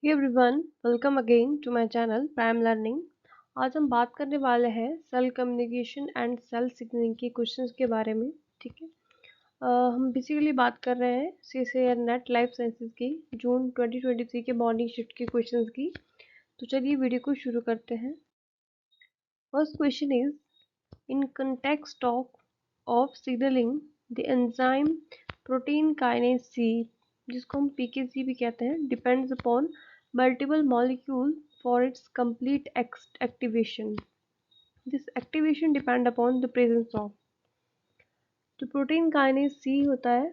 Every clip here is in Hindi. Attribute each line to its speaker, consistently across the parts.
Speaker 1: Hey everyone, welcome again to my channel prime learning. आज हम बात करने वाले हैं cell communication and cell signalling के क्वेश्चंस के बारे में। ठीक है, हम बेसिकली बात कर रहे हैं सीएसईआर नेट लाइफ साइंसेज की जून 2023 के मॉर्निंग शिफ्ट के क्वेश्चंस की। तो चलिए वीडियो को शुरू करते हैं। First question is, in context of signalling the enzyme protein kinase C, जिसको हम पीकेसी भी कहते हैं, depends upon multiple molecule for its complete activation. This activation depend upon the presence of, जो प्रोटीन काइनेज सी होता है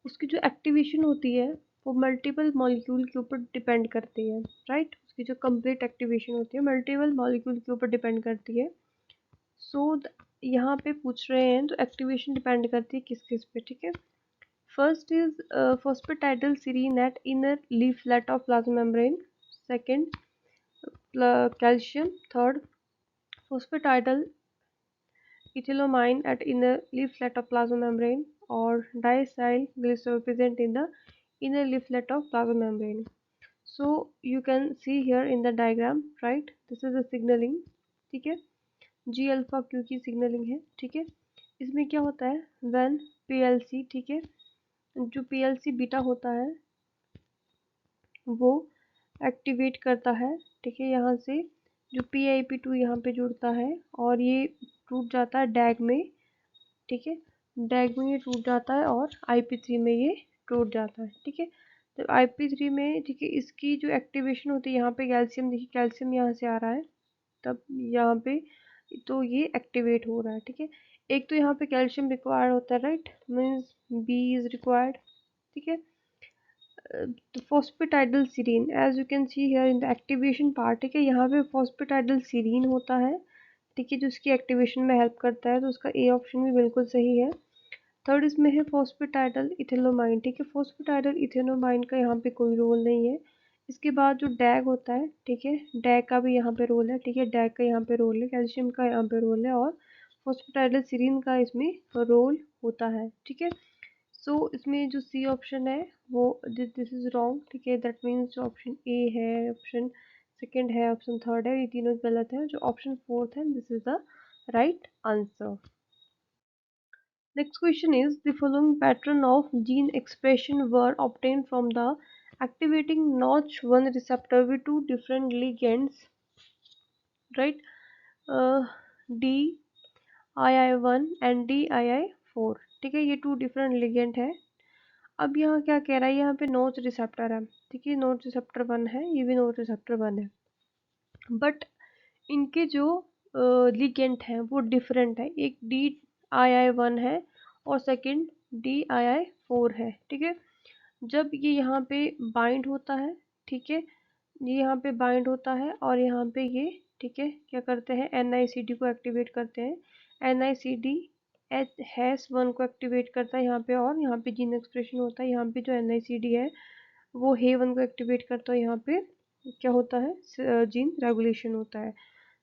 Speaker 1: उसकी जो एक्टिवेशन होती है वो मल्टीपल मॉलिक्यूल के ऊपर डिपेंड करती है। राइट, उसकी जो कंप्लीट एक्टिवेशन होती है मल्टीपल मॉलिक्यूल के ऊपर डिपेंड करती है। सो यहाँ पे पूछ रहे हैं तो एक्टिवेशन डिपेंड करती है किस किस पे। ठीक है, first is phosphatidylserine serine at inner leaflet of plasma membrane, second calcium, third phosphatidyl ethylamine at inner leaflet of plasma membrane, or diacyl glycerol present in the inner leaflet of plasma membrane. So you can see here in the diagram, right, this is the signaling। ठीक है, जी अल्फा क्यू की सिग्नलिंग है। ठीक है, इसमें क्या होता है, व्हेन पीएलसी, ठीक है, जो पीएलसी बीटा होता है वो एक्टिवेट करता है। ठीक है, यहाँ से जो PIP2 यहाँ पे जुड़ता है और ये टूट जाता है डैग में। ठीक है, डैग में ये टूट जाता है और IP3 में ये टूट जाता है। ठीक है, तो IP3 में, ठीक है, इसकी जो एक्टिवेशन होती है यहाँ पे कैल्शियम, देखिए कैल्शियम यहाँ से आ रहा है, तब यहाँ पे तो ये एक्टिवेट हो रहा है। ठीक है, एक तो यहाँ पे कैल्शियम रिक्वायर्ड होता है, right, means B is required. ठीक है, the phosphatidylserine, as you can see here in the activation part, ठीक है, यहाँ पे phosphatidylserine होता है। ठीक है, जो इसकी एक्टिवेशन में हेल्प करता है, तो उसका ए ऑप्शन भी बिल्कुल सही है। थर्ड इसमें है फॉस्फेटाइडल इथेनोमाइन। ठीक है, फॉस्फेटाइडल इथेनोमाइन का यहाँ पे कोई रोल नहीं है। इसके बाद जो डैग होता है, ठीक है, डैग का भी यहाँ पे रोल है। ठीक है, डैग का यहाँ पे रोल है, कैल्शियम का यहाँ पे रोल है और फॉस्फेटाइडल सीरीन का इसमें रोल होता है। ठीक है, सो इसमें जो सी ऑप्शन है वो दिस इज रॉन्ग। ठीक है, दैट मीन्स जो ऑप्शन ए है, ऑप्शन सेकंड है, ऑप्शन थर्ड है, ये तीनों गलत है। जो ऑप्शन फोर्थ है this is the right answer. Next question is, the following pattern of gene expression were obtain from the activating Notch1 receptor with two different ligands, right, DII1 and DII4। ठीक है, ये टू डिफरेंट लिगेंड है। अब यहाँ क्या कह रहा है, यहाँ पे नोच रिसेप्टर है। ठीक है, नोच रिसेप्टर 1 है, ये भी नोच रिसेप्टर 1 है, बट इनके जो लिगेंड हैं वो डिफरेंट है। एक DII1 है और सेकंड DII4 है। ठीक है, जब ये यहाँ पे बाइंड होता है, ठीक है, ये यहाँ पे बाइंड होता है और यहाँ पे ये, ठीक है, क्या करते हैं, NICD को एक्टिवेट करते हैं। NICD H1 को एक्टिवेट करता है यहाँ पे, और यहाँ पे जीन एक्सप्रेशन होता है। यहाँ पे जो NICD है वो हे1 को एक्टिवेट करता है, यहाँ पे क्या होता है, जीन रेगुलेशन होता है।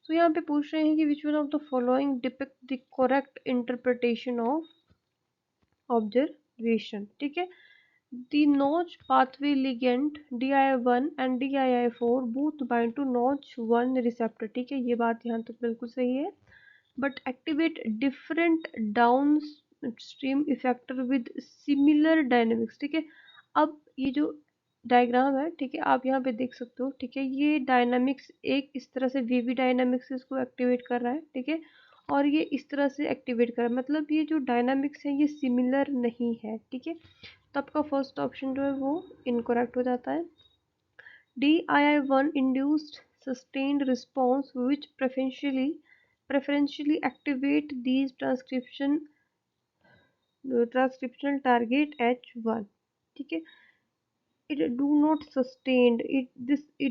Speaker 1: तो यहाँ पे पूछ रहे हैं कि which one of the following depict the correct interpretation of observation. ठीक है, the notch pathway ligand DII1 and DII4 both bind to Notch1 receptor। ठीक है, ये बात यहाँ तक बिल्कुल सही है, but activate different downstream effector with similar dynamics। ठीक है, अब ये जो डायग्राम है, ठीक है, आप यहाँ पे देख सकते हो। ठीक है, ये डायनामिक्स एक इस तरह से वीवी डायनामिक्स इसको एक्टिवेट कर रहा है। ठीक है, और ये इस तरह से एक्टिवेट कर रहा है, मतलब ये जो डायनामिक्स है ये सिमिलर नहीं है। ठीक है, तो आपका फर्स्ट ऑप्शन जो है वो इनकरेक्ट हो जाता है। DII1 induced sustained response which preferentially activate these transcriptional target H1। ठीक है, it do not sustained it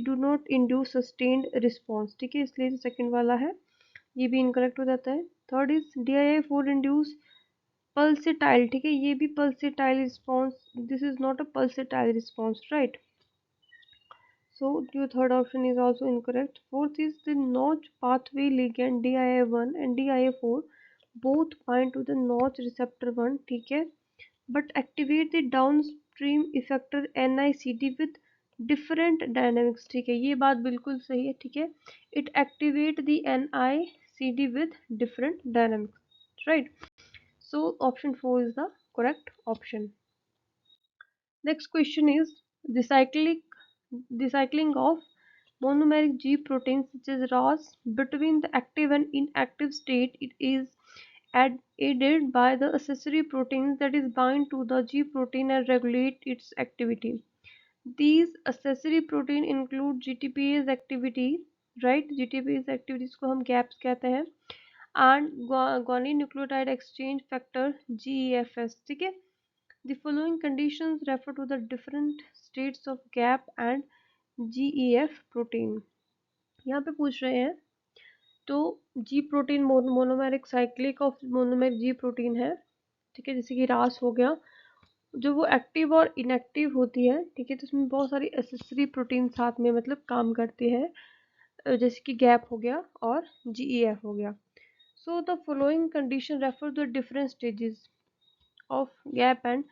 Speaker 1: do not induce sustained response। ठीक है, इसलिए जो सेकंड वाला है ये भी इनकरेक्ट हो जाता है। Third is DII4 induce pulsatile। ठीक है, ये भी pulsatile response, this is not a pulsatile response, right? So your third option is also incorrect. Fourth is the notch pathway ligand DII1 and DII4 both bind to the notch receptor 1। ठीक है, but activate the downstream effector NICD with different dynamics, ठीक है, ये बात बिल्कुल सही है, ठीक है। It activate the NICD with different dynamics, right. So option 4 is the correct option. Next question is the cycling of monomeric G proteins such as ROS between the active and inactive state. It is aided by the accessory proteins that is bind to the G protein and regulate its activity. These accessory protein include GTPase activity, right? GTPase activities को हम GAPS कहते हैं, and guanine nucleotide exchange factor GEFS, ठीक है। The following conditions refer to the different states of GAP and GEF protein. यहाँ पे पूछ रहे हैं, तो G protein monomeric cyclic of monomeric G protein है, ठीक है, जैसे कि रास हो गया, जो वो एक्टिव और इनएक्टिव होती है, ठीक है, तो इसमें बहुत सारी एसेसरी प्रोटीन साथ में मतलब काम करती है, जैसे कि गैप हो गया और GEF हो गया। So the following condition refer to different stages of gap and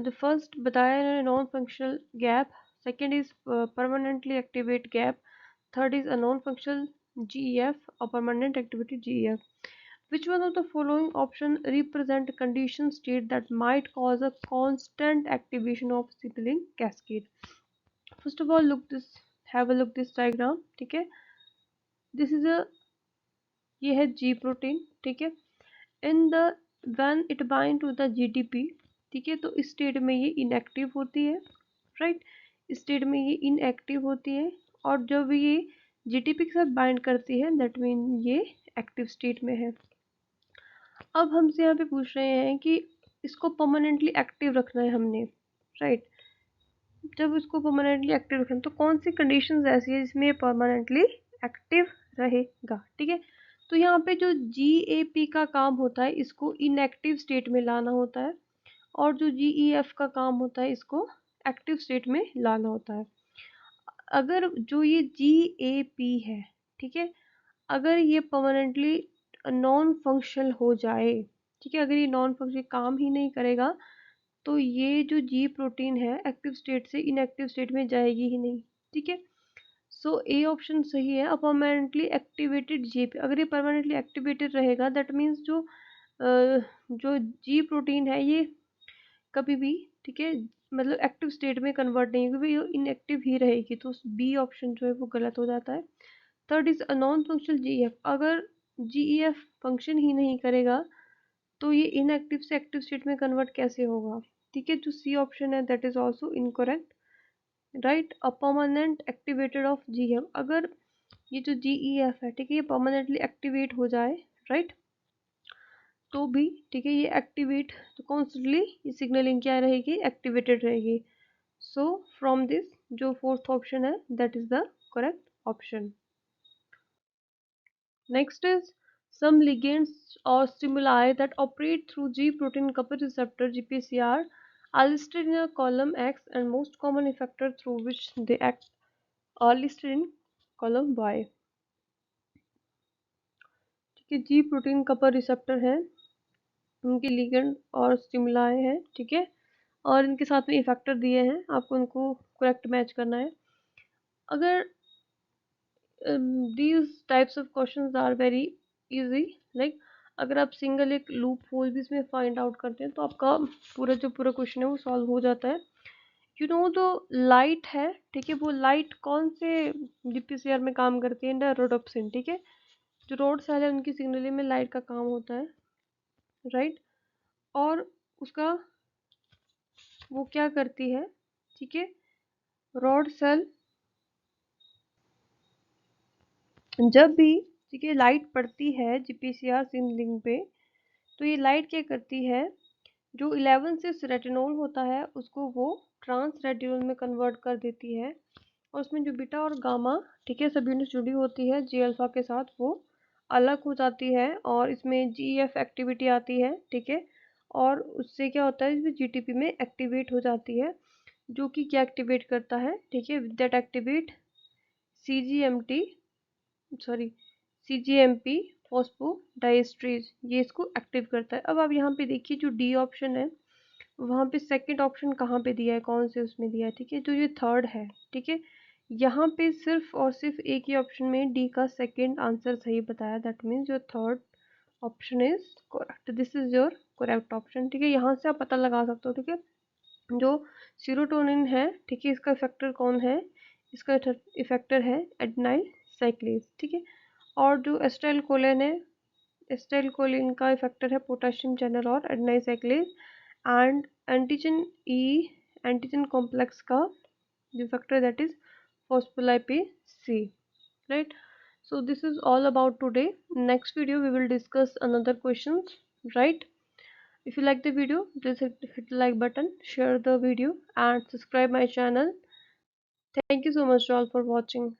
Speaker 1: the first बताया है non-functional gap, second is permanently activate gap, third is a non-functional GEF or permanent activity GEF. Which one of the following option represent a condition state that might cause a constant activation of signaling cascade? First of all, have a look this diagram, ठीक है। This is a, ये है G protein, ठीक है। In the when it bind to the GTP, ठीक है, तो इस स्टेट में ये इनएक्टिव होती है, राइट, इस स्टेट में ये इनएक्टिव होती है, और जब ये GTP के साथ बाइंड करती है दैट मीन ये एक्टिव स्टेट में है। अब हमसे यहाँ पे पूछ रहे हैं कि इसको परमानेंटली एक्टिव रखना है हमने, राइट। जब इसको परमानेंटली एक्टिव रखना है तो कौन सी कंडीशंस ऐसी है जिसमें परमानेंटली एक्टिव रहेगा, ठीक है। तो यहाँ पे जो GAP का काम होता है इसको इनएक्टिव स्टेट में लाना होता है, और जो GEF का काम होता है इसको एक्टिव स्टेट में लाना होता है। अगर जो ये GAP है, ठीक है, अगर ये परमानेंटली नॉन फंक्शनल हो जाए, ठीक है, अगर ये नॉन फंक्शनल काम ही नहीं करेगा तो ये जो G प्रोटीन है एक्टिव स्टेट से इनएक्टिव स्टेट में जाएगी ही नहीं, ठीक है। सो ए ऑप्शन सही है, परमानेंटली एक्टिवेटेड GAP। अगर ये परमानेंटली एक्टिवेटेड रहेगा दैट मीन्स जो G प्रोटीन है ये कभी भी, ठीक है, मतलब एक्टिव स्टेट में कन्वर्ट नहीं होगी, ये इनएक्टिव ही रहेगी, तो बी ऑप्शन जो है वो गलत हो जाता है। Third is non functional GEF। अगर GEF फंक्शन ही नहीं करेगा तो ये इनएक्टिव से एक्टिव स्टेट में कन्वर्ट कैसे होगा, ठीक है। जो सी ऑप्शन है that is also incorrect, right. A permanent activated of GEF, अगर ये जो GEF है, ठीक है, ये परमानेंटली एक्टिवेट हो जाए, राइट, तो भी, ठीक है, ये एक्टिवेट, तो कॉन्स्टेंटली ये सिग्नलिंग क्या रहेगी, एक्टिवेटेड रहेगी। सो फ्रॉम दिस जो फोर्थ ऑप्शन है that is the correct option. Next is some ligands or stimuli that operate through G protein coupled receptor GPCR are listed in a column X, and most common effector through which they act are listed in column Y, ठीक है। G प्रोटीन कपल रिसेप्टर है, उनके लिगेंड और स्टिमुलाई है, ठीक है, और इनके साथ में इफेक्टर दिए हैं, आपको उनको करेक्ट मैच करना है। अगर these types of questions are very easy, like अगर आप सिंगल एक लूप होल भी इसमें फाइंड आउट करते हैं तो आपका पूरा क्वेश्चन है वो सॉल्व हो जाता है। यू नो जो लाइट है, ठीक है, वो लाइट कौन से GPCR में काम करती है, रोडोप्सिन, ठीक है, जो रोड सेल है उनकी सिग्नलिंग में लाइट का काम होता है, राइट। और उसका वो क्या करती है, ठीक है, रॉड सेल जब भी, ठीक है, लाइट पड़ती है GPCR सिग्नलिंग पे, तो ये लाइट क्या करती है, जो 11 सिस रेटिनोल होता है उसको वो ट्रांस रेटिनोल में कन्वर्ट कर देती है, और उसमें जो बीटा और गामा, ठीक है, सभी यूनिट जुड़ी होती है G अल्फा के साथ, वो अलग हो जाती है, और इसमें GEF एक्टिविटी आती है, ठीक है, और उससे क्या होता है, इसमें GTP में एक्टिवेट हो जाती है, जो कि क्या एक्टिवेट करता है, ठीक है, that activate CGMT, sorry CGMP फॉस्फोडाइएस्ट्रेज, ये इसको एक्टिव करता है। अब आप यहाँ पे देखिए जो डी ऑप्शन है वहाँ पे सेकंड ऑप्शन कहाँ पे दिया है, कौन से उसमें दिया है, ठीक है। तो ये थर्ड है, ठीक है। यहाँ पे सिर्फ और सिर्फ एक ही ऑप्शन में डी का सेकंड आंसर सही बताया, that means your third option is correct, this is your correct option, ठीक है। यहाँ से आप पता लगा सकते हो, ठीक है। जो सीरोटोनिन है, ठीक है, इसका इफेक्टर कौन है, इसका इफेक्टर है एडेनाइल साइक्लेज, ठीक है। और जो एस्टाइल कोलिन है, एस्टाइल कोलिन का इफेक्टर है पोटेशियम चैनल और adenyl cyclase. And antigen E, antigen complex का जो factor that is phospholipase C, right? So this is all about today. Next video we will discuss another questions, right? If you like the video, please hit the like button, share the video and subscribe my channel. Thank you so much all for watching.